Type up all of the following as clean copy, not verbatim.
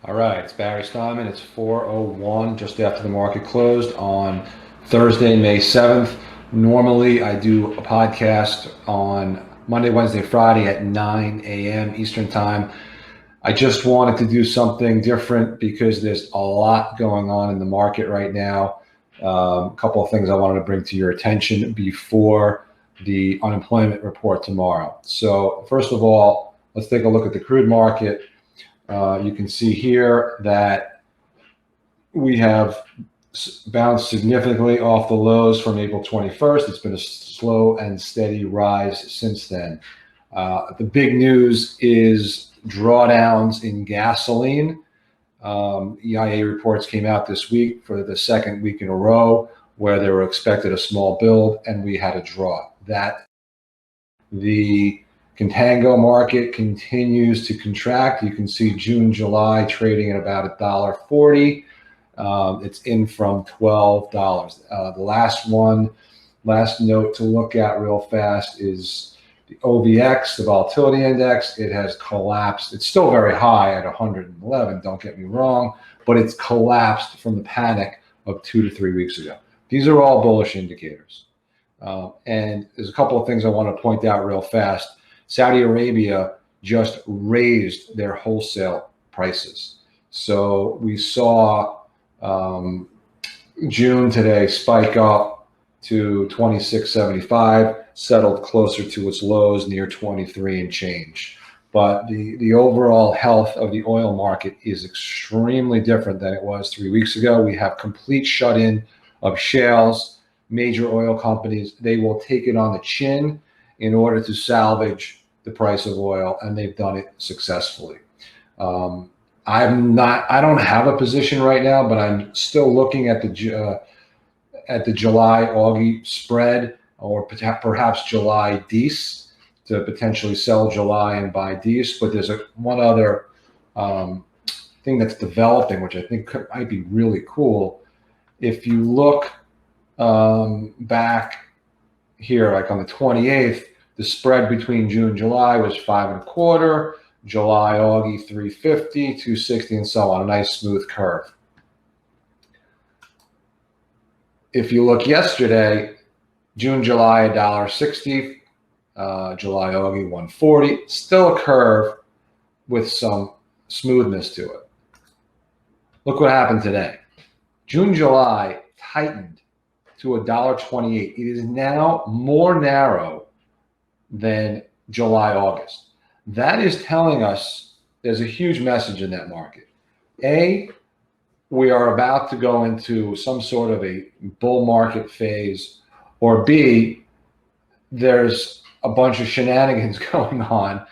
All right, it's Barry Steinman. It's 4:01, just after the market closed on Thursday, May 7th. Normally, I do a podcast on Monday, Wednesday, Friday at 9 a.m. Eastern Time. I just wanted to do something different because there's a lot going on in the market right now. A couple of things I wanted to bring to your attention before the unemployment report tomorrow. So, first of all, let's take a look at the crude market. You can see here that we have bounced significantly off the lows from April 21st. It's been a slow and steady rise since then. The big news is drawdowns in gasoline. EIA reports came out this week for the second week in a row where they were expected a small build, and we had a draw. The contango market continues to contract. You can see June, July trading at about $1.40. It's in from $12. The last note to look at real fast is the OVX, the volatility index. It has collapsed. It's still very high at 111, don't get me wrong, but it's collapsed from the panic of 2 to 3 weeks ago. These are all bullish indicators. And there's a couple of things I want to point out real fast. Saudi Arabia just raised their wholesale prices. So we saw June today spike up to 26.75, settled closer to its lows near 23 and change. But the overall health of the oil market is extremely different than it was 3 weeks ago. We have complete shut-in of shales. Major oil companies, they will take it on the chin in order to salvage the price of oil, and they've done it successfully. I don't have a position right now, but I'm still looking at the July Augie spread, or perhaps July DEES, to potentially sell July and buy DEES. But there's one other thing that's developing, which I think might be really cool. If you look back here, like on the 28th, the spread between June and July was 5.25. July Augie 350, 260, and so on. A nice smooth curve. If you look yesterday, June, July $1.60, July Augie 140. Still a curve with some smoothness to it. Look what happened today. June, July tightened to $1.28. It is now more narrow than July, August. That is telling us there's a huge message in that market. A, we are about to go into some sort of a bull market phase, or B, there's a bunch of shenanigans going on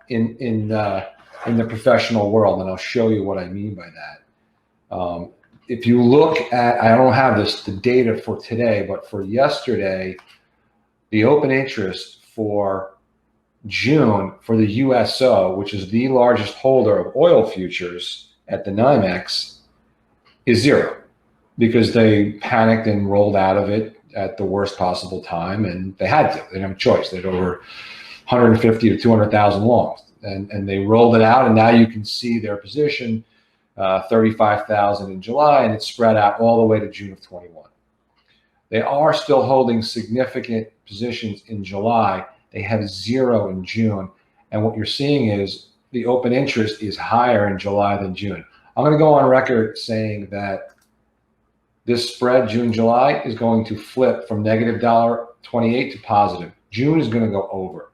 in the professional world, and I'll show you what I mean by that. If you look at, I don't have the data for today, but for yesterday, the open interest for June for the USO, which is the largest holder of oil futures at the NYMEX, is zero, because they panicked and rolled out of it at the worst possible time, and they had to. They didn't have a choice. They had over 150 to 200,000 longs, and they rolled it out, and now you can see their position, 35,000 in July, and it's spread out all the way to June of 21. They are still holding significant positions in July. They have zero in June. And what you're seeing is the open interest is higher in July than June. I'm going to go on record saying that this spread, June, July, is going to flip from negative $1.28 to positive. June is going to go over,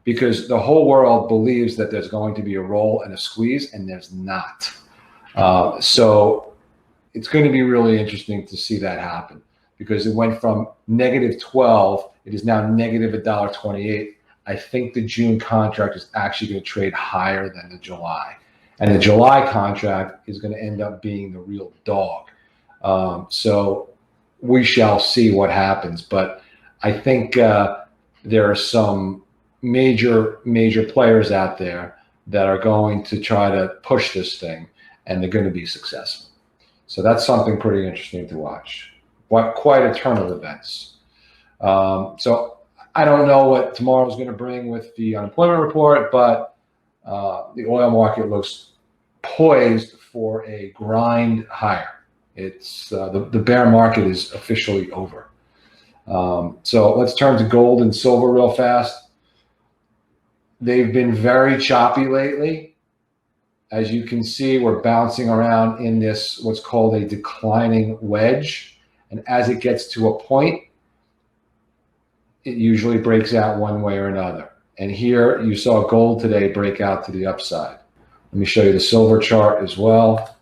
because the whole world believes that there's going to be a roll and a squeeze, and there's not. So it's going to be really interesting to see that happen, because it went from negative 12, it is now negative $1.28. I think the June contract is actually going to trade higher than the July. And the July contract is going to end up being the real dog. So we shall see what happens. But I think there are some major players out there that are going to try to push this thing, and they're going to be successful. So that's something pretty interesting to watch. Quite a turn of events. So I don't know what tomorrow's going to bring with the unemployment report, but the oil market looks poised for a grind higher. It's the bear market is officially over. So let's turn to gold and silver real fast. They've been very choppy lately. As you can see, we're bouncing around in this what's called a declining wedge. And as it gets to a point, it usually breaks out one way or another. And here you saw gold today break out to the upside. Let me show you the silver chart as well.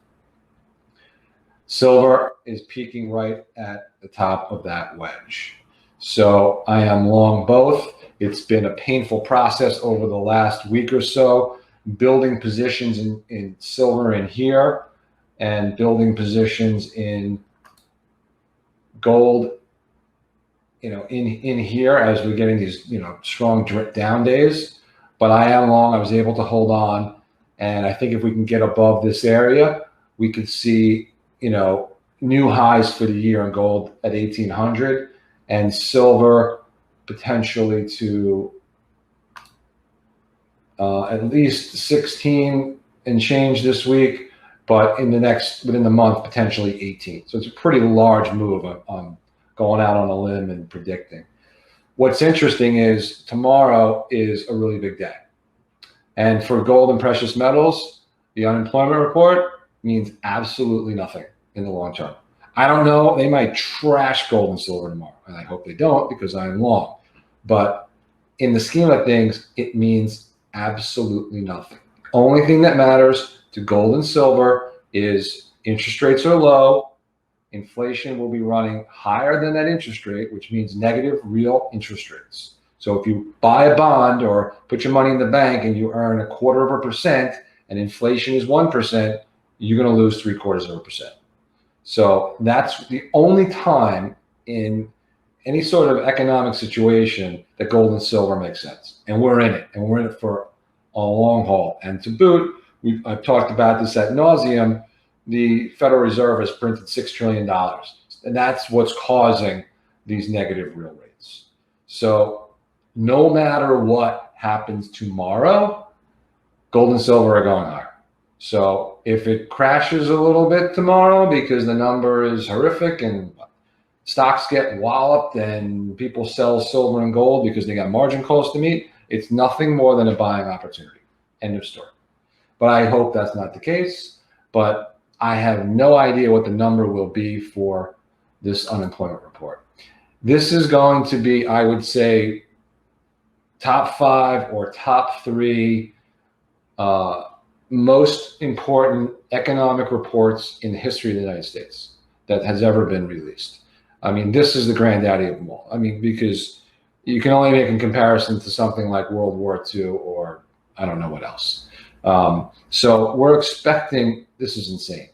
Silver is peaking right at the top of that wedge. So I am long both. It's been a painful process over the last week or so, building positions in silver in here and building positions in gold, in here as we're getting these, strong down days. But I am long. I was able to hold on. And I think if we can get above this area, we could see, new highs for the year in gold at 1,800 and silver potentially to at least 16 and change this week, but within the month, potentially 18. So it's a pretty large move. I'm going out on a limb and predicting. What's interesting is tomorrow is a really big day. And for gold and precious metals, the unemployment report means absolutely nothing in the long term. I don't know. They might trash gold and silver tomorrow, and I hope they don't because I'm long. But in the scheme of things, it means absolutely nothing. Only thing that matters to gold and silver is interest rates are low. Inflation will be running higher than that interest rate, which means negative real interest rates. So if you buy a bond or put your money in the bank and you earn 0.25% and inflation is 1%, you're going to lose 0.75%. So that's the only time in any sort of economic situation that gold and silver makes sense. And we're in it, and we're in it for a long haul. And to boot, I've talked about this ad nauseum, the Federal Reserve has printed $6 trillion. And that's what's causing these negative real rates. So no matter what happens tomorrow, gold and silver are going higher. So if it crashes a little bit tomorrow because the number is horrific and stocks get walloped and people sell silver and gold because they got margin calls to meet, it's nothing more than a buying opportunity. End of story. But I hope that's not the case. But I have no idea what the number will be for this unemployment report. This is going to be, I would say, top 5 or top 3 most important economic reports in the history of the United States that has ever been released. I mean, this is the granddaddy of them all. I mean, because you can only make a comparison to something like World War II or I don't know what else. So we're expecting, this is insane.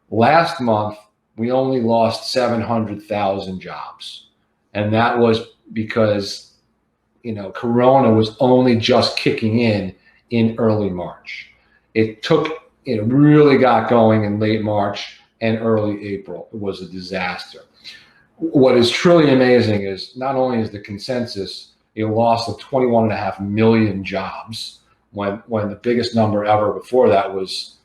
Last month, we only lost 700,000 jobs. And that was because, Corona was only just kicking in early March. It really got going in late March and early April. It was a disaster. What is truly amazing is not only is the consensus a loss of 21.5 million jobs, when the biggest number ever before that was,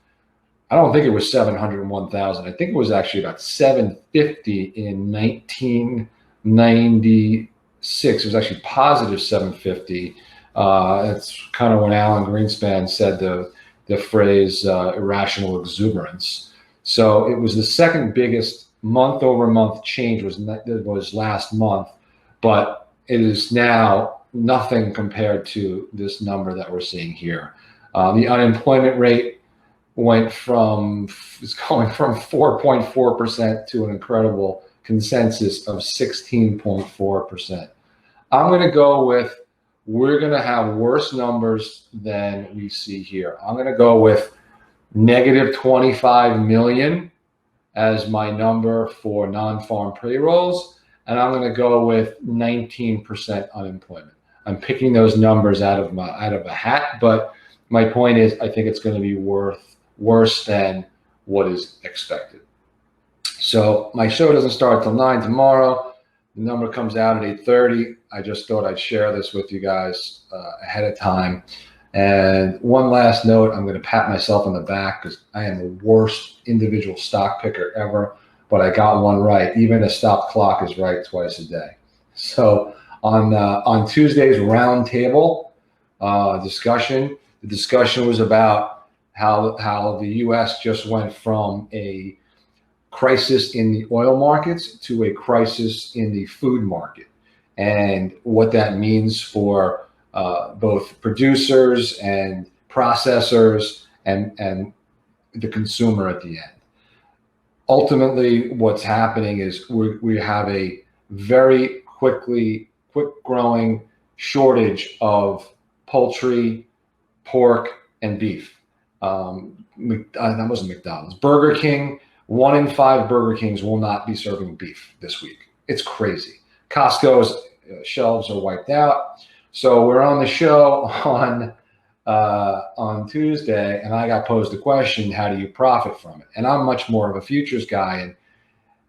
I don't think it was 701,000. I think it was actually about 750 in 1996. It was actually positive 750. It's kind of when Alan Greenspan said the phrase irrational exuberance. So it was the second biggest month-over-month change was last month, but it is now nothing compared to this number that we're seeing here. The unemployment rate is going from 4.4% to an incredible consensus of 16.4%. I'm going to go with we're going to have worse numbers than we see here. I'm going to go with negative 25 million as my number for non-farm payrolls, and I'm going to go with 19% unemployment. I'm picking those numbers out of a hat, but my point is I think it's going to be worse than what is expected. So my show doesn't start till 9 tomorrow. The number comes out at 8:30. I just thought I'd share this with you guys ahead of time. And one last note, I'm going to pat myself on the back because I am the worst individual stock picker ever, but I got one right. Even a stopped clock is right twice a day. So on Tuesday's roundtable discussion, the discussion was about how the U.S. just went from a crisis in the oil markets to a crisis in the food market, and what that means for both producers and processors and the consumer at the end. Ultimately, what's happening is we have a very quick growing shortage of poultry, pork, and beef. That wasn't McDonald's. Burger King, 1 in 5 Burger Kings will not be serving beef this week. It's crazy. Costco's shelves are wiped out. So we're on the show on Tuesday, and I got posed the question, how do you profit from it? And I'm much more of a futures guy, and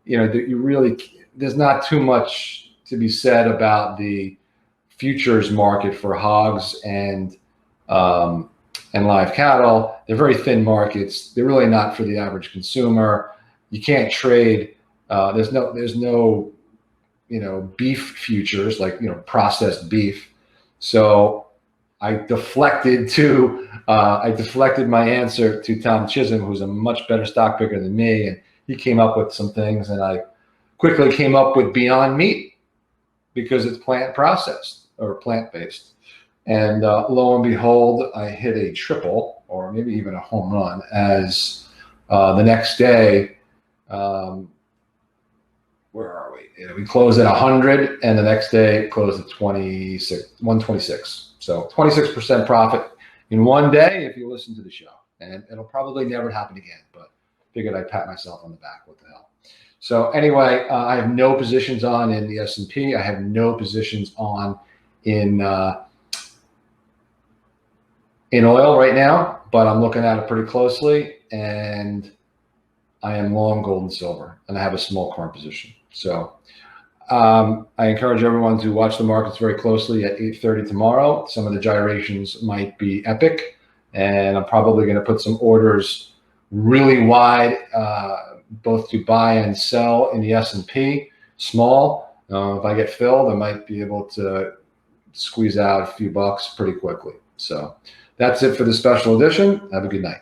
there's not too much to be said about the futures market for hogs and live cattle. They're very thin markets. They're really not for the average consumer. You can't trade. There's no beef futures, like processed beef. So I deflected my answer to Tom Chisholm, who's a much better stock picker than me, and he came up with some things, and I quickly came up with Beyond Meat because it's plant processed or plant based. And lo and behold, I hit a triple, or maybe even a home run, as the next day, where are we? We closed at 100, and the next day it closed at 126. So 26% profit in one day if you listen to the show. And it'll probably never happen again, but figured I'd pat myself on the back. What the hell? So anyway, I have no positions on in the S&P. I have no positions on in oil right now, but I'm looking at it pretty closely, and I am long gold and silver, and I have a small current position. So I encourage everyone to watch the markets very closely at 8:30 tomorrow. Some of the gyrations might be epic, and I'm probably going to put some orders really wide, both to buy and sell in the S&P, small. If I get filled, I might be able to squeeze out a few bucks pretty quickly. So that's it for the special edition. Have a good night.